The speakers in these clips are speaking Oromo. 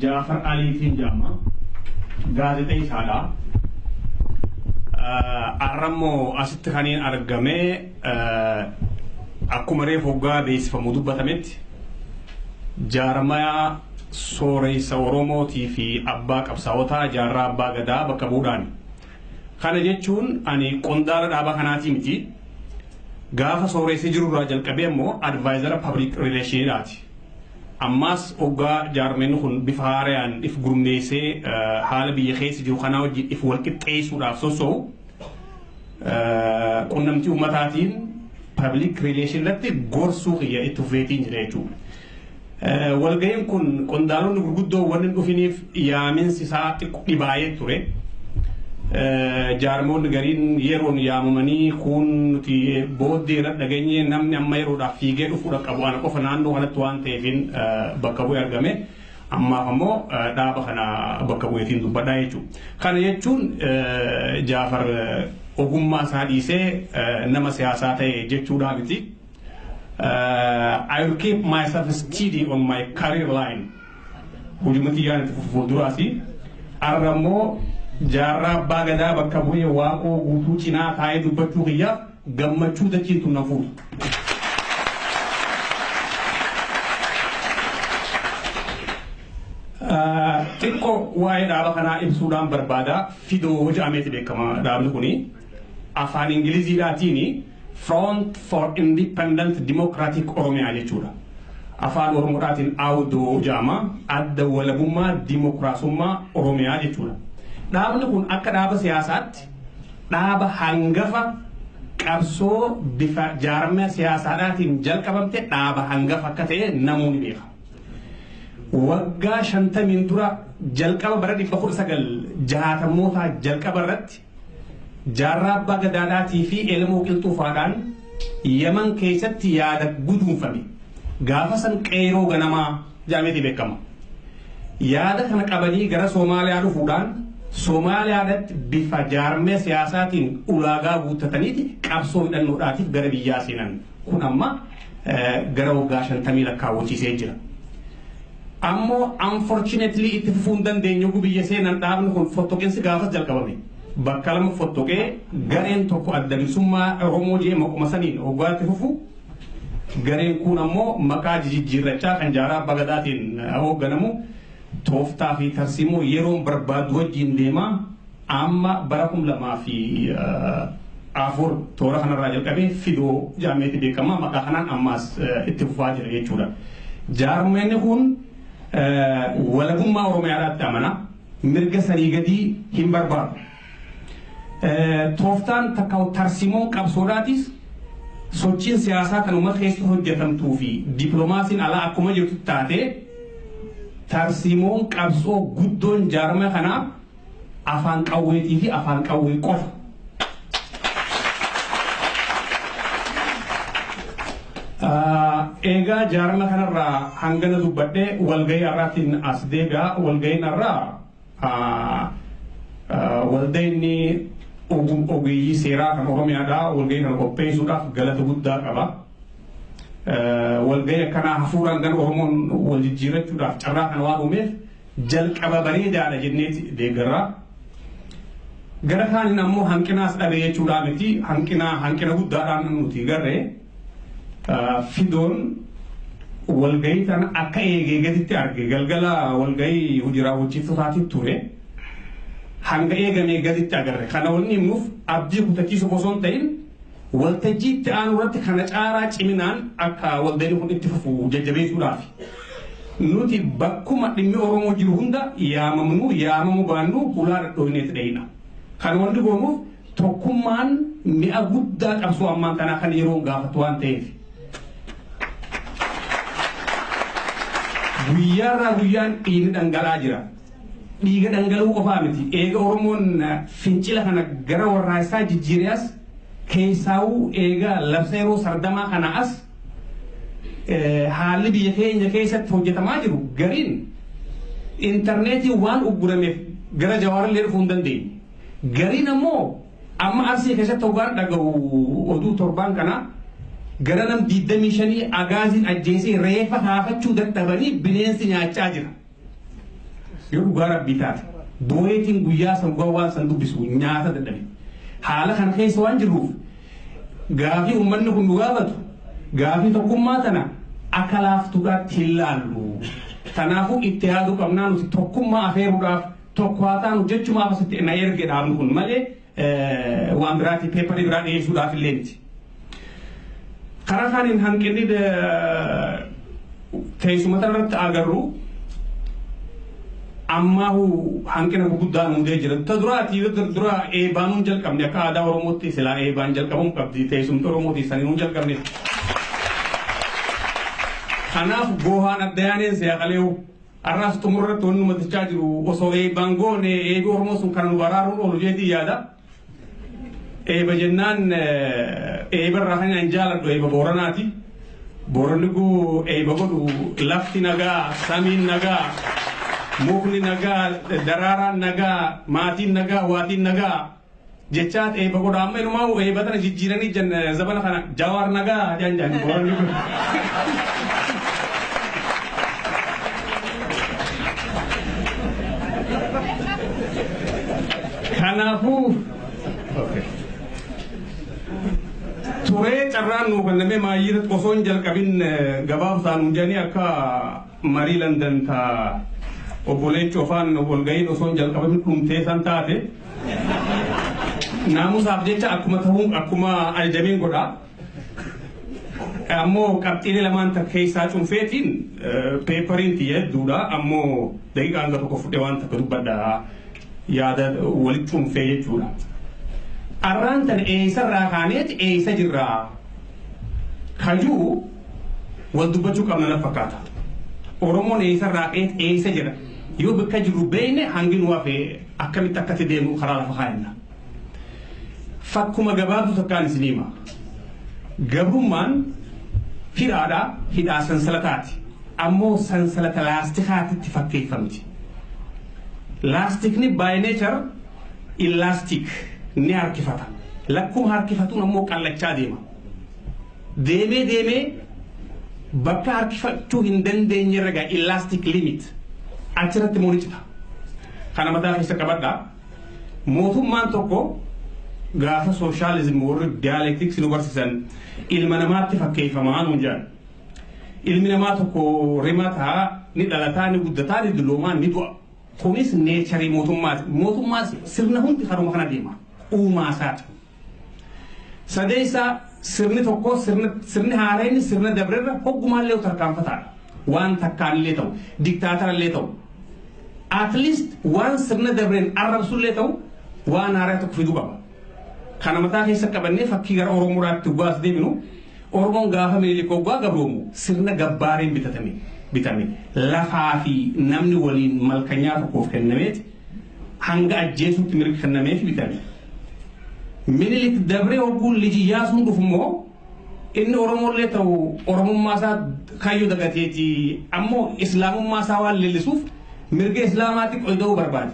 Jaafar Aliitiin jedhama. Gaazexeessaadha. Arrammoo asitti kaniin argamee akkuma reefu hoggaa beeksifamu dubbatametti jaarmaya sooreysa Oromootii fi abbaa qabsaa'otaa jaarraa abbaa gadaa bakka bu'uudhaan. Kana jechuun ani qondaala dhaaba kanaatii miti. Gaafa sooreysi jirurraa jalqabee immoo advaayizara public relationshipaati. Ammas hoggaa jaarmeen kun bifa haaraan if gurmeessee haala biyya keessa jiru kanaa wajjin if wal qixxeessuudhaaf sosso'u qunnamtii ummataatiin public relation irratti gorsuu kiyya itti fufeetiin jira jechuudha. Walga'iin kun qondaalonni gurguddoo wanni dhufiniif yaaminsi isaa dhibaayee ture. Jaarmoonni gariin yeroon yaamamanii kun nuti booddee irra dhageenye namni amma yeroodhaaf fiigee dhufuudha qabu ana qofa naannoo kanatti waan ta'eefin bakka bu'ee argame. Ammaaf ammoo dhaaba kana bakka bu'eetiin dubbadhaa jechuudha. Kana jechuun Jaafar ogummaa isaa dhiisee nama siyaasaa ta'e jechuudha miti. I will keep myself steady on my career line. Hujumati yaanitti fuulduraasi. Arrammoo jaarraa abbaa gadaa bakka bu'ee waaqoo guutuu cinaa taa'ee dubbachuu kiyyaaf gammachuu dachiitu na fuudhu. Xiqqoo waa'ee dhaaba kanaa ibsuudhaan barbaada. Fidoo jedhameeti beekama dhaabni kuni. Afaan Ingiliziidhaatiin Front for Independent Democratic Oromia jechuudha. Afaan Oromoodhaatiin AWDO jedhama. Adda walabummaa Dimookiraasummaa Oromiyaa jechuudha. Dhaabni kun akka dhaaba siyaasaatti dhaaba hangafa qabsoo bifa jaarmaya siyaasaadhaatiin jalqabamte dhaaba hangafa akka ta'e namoonni beeka. Waggaa 50 dura jalqaba bara 1960mootaa jalqaba irratti jaarraa abbaa gadaadhaatii fi Elmoo Qilxuufaadhaan Yaman keessatti yaada guduunfame. Gaafa san qeeroo ganamaa jedhameeti beekama. Yaada kana qabanii gara Soomaaliyaa dhufuudhaan Somaaliyaadhaatti bifa jaarmaya siyaasaatiin ulaagaa guuttataniiti qabsoo hidhannoodhaatiif gara biyyaa seenan. Kun amma gara waggaa 50 lakkaawwachiisee jira. Ammoo unfortunately itti fufuu hin dandeenyu biyya seenan dhaabni kun fottoqinsi gaafas jalqabame. Bakka lama fottoqee gareen tokko adda bilisummaa Oromoo jee maquma saniin hoggaatti fufu. Gareen kun ammoo maqaa jijjiirrachaa kan jaarraa abbaa gadaatiin hoogganamu. Tooftaa fi tarsiimoo yeroon barbaadu wajjin deemaa amma bara 2004 toora kanarraa jalqabee fidoo jedhameeti beekama. Maqaa kanaan ammas itti fufaa jira jechuudha. Jaarmeenni kun walabummaa Oromiyaadhaatti amana. Mirga sanii gadii hin barbaadu. Tooftaan takka tarsiimoon qabsoodhaatis sochiin siyaasaa kanuma keessa hojjetamtuu fi dippiloomaasiin alaa akkuma jirtu taatee tarsiimoon qabsoo guddoon jaarmaya kanaa afaan qawweetii fi afaan qawwee qofa. Egaa jaarmaya kanarraa hangana dubbadhee walgahii har'aatiin as deebi'a. Walgahiin har'aa waldayni ogeeyyii seeraa kan Oromiyaadhaa walgahii kana qopheessuudhaaf galata guddaa qaba. Walgahii akkanaa hafuuraan gara Oromoon wal jijjiirrachuudhaaf carraa kana waan uumeef jalqaba bareedaadha jenneeti deeggarraa. Gara kaaniin ammoo hanqinaas dhabe jechuudhaa miti. Hanqina guddaadhaan nuti garree fidoon walgahii tan akka eegee gaditti arge galgala walgahii hojii raawwachiiftotaatiin ture. Hanga eegamee gaditti agarre. Kana wanni himnuuf abdii kutachiisu osoo hin ta'in waltajjiitti aanu irratti kana caaraa ciminaan akka waldayni kun itti fufu jajjabeessuudhaaf. Nuti bakkuma dhimmi Oromoo jiru hunda yaamamuu baannu ulaa dhadhoohineetti dhayina. Kan wanti goonuuf tokkummaan mi'a guddaa qabsoo ammaan kanaa kan yeroo gaafatu waan ta'eef. Guyyaarraa guyyaan dhiigni dhangala'aa jira. Dhiiga dhangala'uu qofaa miti. Eega Oromoon fincila kana gara warraa isaa jijjiiriyaas keessaa'uu eega labsa yeroo sardamaa kana as haalli biyya keenya keessatti hojjetamaa jiru gariin intarneetii waan uggurameef gara Jawaarillee dhufuu hin dandeenye. Gariin ammoo amma Arsii keessatti hoggaan dhaga'u oduu torbaan kana gara nam 25 agaaziin ajjeesee reefa haafachuu dadhabanii bineensi nyaachaa jira. yoo dhugaa rabbii taate dooyetiin guyyaa san waan san dubbisu nyaata dadhabe haala kan keessa waan jirruuf gaafii uummanni kun dhugaafatu gaafii tokkummaa tana akka laaftuudhaatti hin laallu kanaafuu itti yaaduu qabnaa nuti tokkummaa afeeruudhaaf tokko haa taanu jechumaaf asitti na erge dhaabnu kun malee waan biraatti peeparii biraa dhiyeessuudhaaf illee miti. karaa kaaniin hanqinni teessumata irratti agarru ammahu hanqina guddaa hundee jira. Ta dura eebaanuun jalqabne akka aadaa Oromootti silaa eebaan jalqabamu qabdi teessumta Oromootti saniin jalqabne. Kanaaf goohaan adda yaaneen seeqaleewu arraas xumurratti wanni matichaa jiru osoo eebaan goone eebi Oromoo sun kan nu baraaruun oolu jeetii yaada. Eeba jennaan eeba irraa kan hin jaaladhu eeba Booranaati. Booranni kun eeba godhu lafti nagaa, samiin nagaa, mukni nagaa, daraaraan nagaa, maatiin nagaa, waatiin nagaa jechaat eeba godhu amma inumaa eeba tana jijjiiranii jenna zabana kana jawaar nagaa jaan Booranni kun. Kanaafuu turee carraan nu kenname maayirratti osoo hin jalqabin gabaabsaan hunjanii akka marii Landan ta obboleechi ofaan walga'iin osoo hin jalqabin dhumtee san taate naamusaaf jecha akkuma ajajameen godha. Ammoo qabxiilee lamaan takka keessaa cunfeetiin peepariin xiyyeedduudha. Ammoo daqiiqaan gara tokko fudhee waan takka dubbadha yaada walitti cunfee jechuudha. Arraan tan eessarraa kaaneeti eessa jirraa kajuu wal dubbachuu qabna na fakkaata. Oromoon eessarraa ka'eeti eessa jira yoo bakka jiru beekne hangin waafee akkamitti akkatti deemu karaa lafa kaa'inna. Fakkuma gabaabdu takkaan isin hima. Gabrummaan hidhaadhaa hidhaa sansalataati. Ammoo sansalata laastikaatitti fakkeeffamti. Laastikni by nature elastic. Ni harkifata lakkuma harkifatuun ammoo qallachaa deema deemee bakka harkifachuu hin dandeenye ragaa elastic limit achirratti mo'icita. Kana mataa keessa qabadhaa mootummaan tokko gaafa sooshaalizimii warri diyaaleektiksii nu barsiisan ilma namaatti fakkeeffamaa nuun jedhan. Ilmi namaa tokko rimataa ni dhalataa ni guddataa ni dulloomaa ni du'a. Kunis neecharii mootummaati. Mootummaa sirna hundi karuma kana deema. Uumasaati. Sadeessa sirni tokko sirni haareen sirna dabrerra hoggumaallee tarkaanfataadha. Waan takkaallee ta'u diktaatarallee ta'u at least waan sirna dabreen arrabsullee ta'u waan haaraa tokko fiduu qaba. Kana mataa keessa qabannee fakkii gara Oromoodhaatti ugaas deeminu Oromoon gaafa Minilik waggaa gabroomu sirna gabbaareen bitame lafaa fi namni waliin malkanyaa tokkoof kennameeti hanga ajjeesuutti mirga kennameef bitame. Minilik dabree hogguun lijiyyaa sun dhufummoo inni Oromollee ta'u Oromummaa isaa kaayyoo dagateeti ammoo Islaamummaa isaa waan leellisuuf mirga Islaamaatti qooduu barbaade.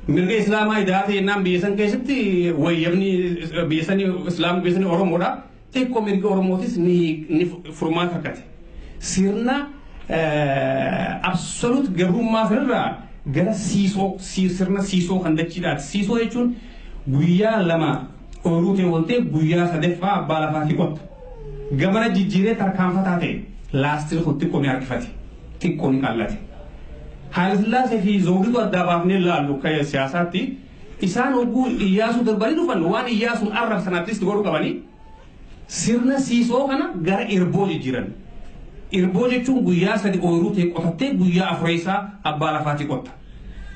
Mirga Islaamaa idaate jennaan biyya san keessatti wayyabni biyya sanii Islaam biyya sanii Oromoodha. Xiqqoo mirga Oromootis ni furmaata akkate. Sirna absolute gabrummaa sanarraa gara sirna siisoo kan dachiidhaati. Siisoo jechuun guyyaa lama ooyiruu waltee guyyaa sadeeffaa abbaa lafaatti qotta. Gamana jijjiiree tarkaanfataa ta'e laastiin kun xiqqoo ni harkifate. Xiqqoo ni qallate. Haayile Sillaasee fi Zawuditu addaa baafnee ilaallu ka'ee siyaasaatti isaan hogguu Iyyaasuu darbanii dhufan waan Iyyaasuun arrabsanaattis godhuu qabanii sirna siisoo kana gara irboo jijjiiran. Irboo jechuun guyyaa sadi ooyiruu ta'e qotattee guyyaa afureessaa abbaa lafaatti qotta.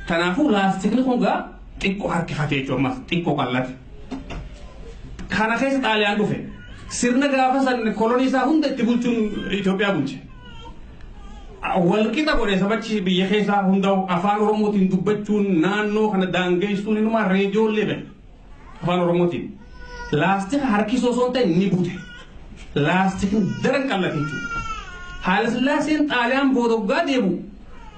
Kanaafuu laastikni kun gaa xiqqoo harkifatee jechuun ammas xiqqoo qallate. Kana keessa Xaaliyaan dhufe sirna gaafa san kolonii isaa hunda itti bulchuun Itoophiyaa bulche. Walqixa godhee sabachi biyya keessaa hundaa'u afaan Oromootiin dubbachuun naannoo kana daangeessuun inumaa reediyoollee bane afaan Oromootiin. Laastika harkisoo osoo hin ta'in ni bute. Laastikni daran qallate jechuudha. Haayile Sillaaseen Xaaliyaan booda waggaa deemu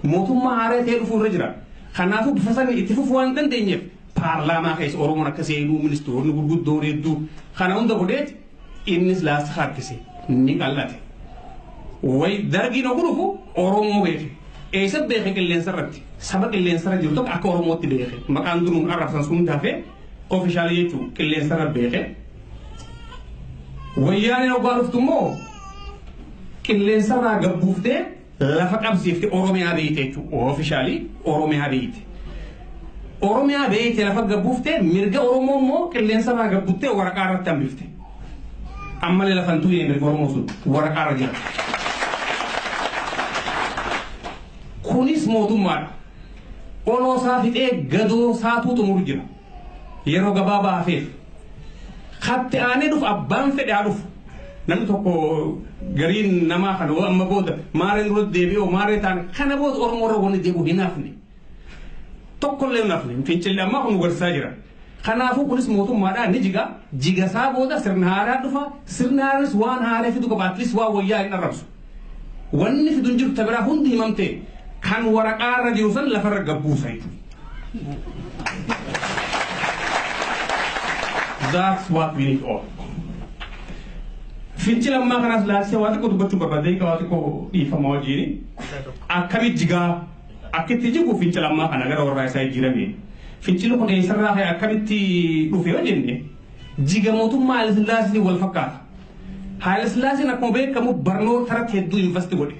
mootummaa haaraa ta'ee dhufuu irra jira. Kanaafuu bifa sanii itti fufuu waan dandeenyeef paarlaamaa keessa Oromoon akka seenuu ministeeronni gurguddoon hedduu kana hunda godheeti innis laastika harkise ni qallate. Way dargiin ogu dhufu Oromoo beeke eessa beeke qilleensa irratti saba qilleensa irra jiru tokko akka Oromootti beeke maqaan dunuun arrabsan sun tafe ofishaalii jechuun qilleensa irra beeke wayyaaneen obbaa dhuftu immoo qilleensa irraa gabbuuftee lafa qabsiifte Oromiyaa beeyte jechuudha ofishaalii Oromiyaa beeyte Oromiyaa beeyte lafa gabbuuftee mirga Oromoo immoo qilleensa irraa gabbuuftee waraqaa irratti hambifte ammalee lafan tuuyee mirga Oromoo sun waraqaa irra jira. Kunis mootummaadha. Oloo isaa fixee gadoo saatuu xumuru jira. Yeroo gabaabaa hafeef. Hatti aanee dhufu abbaan fedhaa dhufu. Namni tokko gariin namaa kana amma booda maareen dura deebi'oo maaree taane kana booda Oromoo irra wanni deebi'u hin hafne. Tokkollee hin hafne. Fincillee ammaa kun garsaa jira. Kanaafuu kunis mootummaadha ni jiga. Jigasaa booda sirna haaraa dhufa. Sirna haaraas waan haaree fidu qaba. Atleast waan wayyaa hin arrabsu. Wanni fidu hin jiru tabiraa hundi himamtee. Kan waraqaa irra jiru san lafarra gabbuusa jechuudha. That's what we need all. Fincila ammaa kanas laalsee waa xiqqoo dubbachuu barbaadee waa xiqqoo dhiifama wajjin akkamitti jigaa akkitti jigu fincila ammaa kana gara warraa isaa jijjiirame. Fincilli kun eessarraa ka'e akkamitti dhufe yoo jenne jiga mootummaa Haayile Sillaasee wal fakkaata. Haayile Sillaaseen akkuma beekamu barnoota irratti hedduu investi godhe.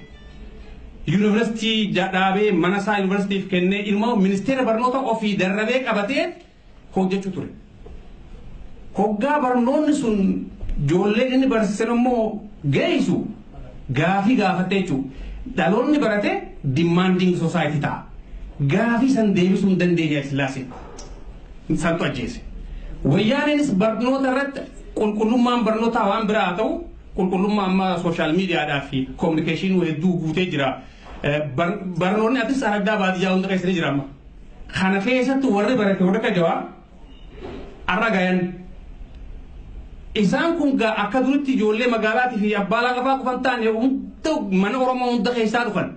University dhaabee mana isaa universitiif kennee ilmoo ministeera barnoota ofii darrabee qabatee hojjechuu ture. Hoggaa barnoonni sun ijoolleen inni barsiisan immoo geessu gaafii gaafattee jechuudha. Dhaloonni barate demanding society ta'a. Gaafii san deebisuu hin dandeenye Sillaaseen. Santu ajjeese. Wayyaaneenis barnoota irratti qulqullummaan barnootaa waan biraa haa ta'u qulqullummaa amma sooshaal miidiyaadhaa fi koominikeeshinii hedduu guutee jira. Barnoonni atis addaa baadiyyaa hunda keessatti jira amma. Kana keessatti warri barate warra kajawaa arra gayan. Isaan kun akka duritti ijoollee magaalaatii fi abbaa laqafaa qofan taane hunda mana Oromoo hunda keessaa dhufan.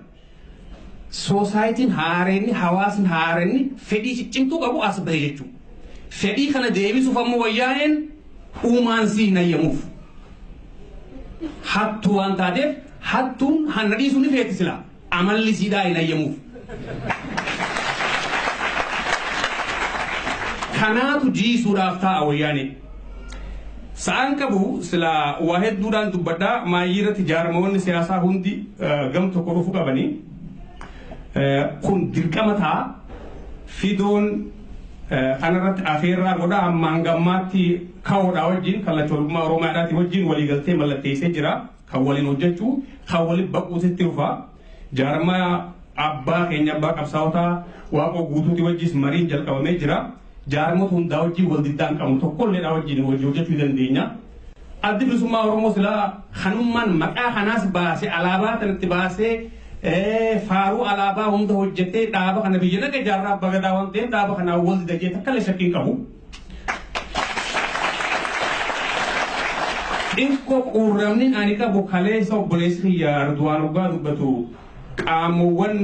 Soosaayitiin haareenni hawaasni haareenni fedhii ciccimtuu qabu as bahe jechuudha. Fedhii kana deebisuuf ammoo wayyaaneen uumaan sii nayyamuuf. Hattuu waan taateef hattuun hanna dhiisuu ni feeti sila amalli siidhaa hin nayyamuuf. Kanaatu jiisuudhaaf ta'a wayyaanee. Sa'aan qabu sila waa hedduudhaan dubbadhaa maayyiirratti jaarmayoonni siyaasaa hundi gam tokko dhufuu qabanii. Kun dirqama ta'a fidoon kanarratti afeerraa godha ammaan gammaatti kaa'uudhaa wajjin kallachoolummaa Oromiyaadhaati wajjin waliigaltee mallatteessee jira kan waliin hojjechuu kan waliin baquusitti dhufa jaarmaa abbaa keenya abbaa qabsaa'otaa waaqoo guutuuti wajjis mariin jalqabamee jira jaarmota hundaa wajjin wal diddaan qabu tokkolleedhaa wajjin hojjechuu dandeenya. Addi bilisummaa Oromoo silaa kanummaan maqaa kanaas baasee alaabaa kanatti baasee faaruu alaabaa hunda hojjetee dhaaba kana biyya naga jaarraa abbaa gadaa waan ta'eef dhaaba kanaa wal didagee takkalee shakkiin qabu. Xiqqoo quurramni ani qabu kaleessa obboleessi Arduwaan Oggaa dubbatu qaamoowwan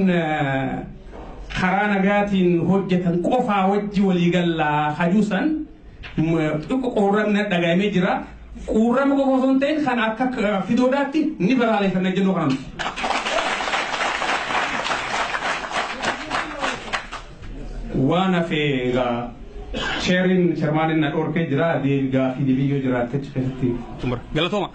karaa nagaatiin hojjetan qofaa wajji waliigallaa hajuusan xiqqoo quurramni dhagahamee jira. Quurrama qofa osoo hin ta'in kan akka fidoodhaatti ni balaaleffanna jennuu kanamti. Waan hafee sharing sharmaanin na dhorkee jira deebigaa fi dibiyyoo jiraattechi keessatti. Galatooma.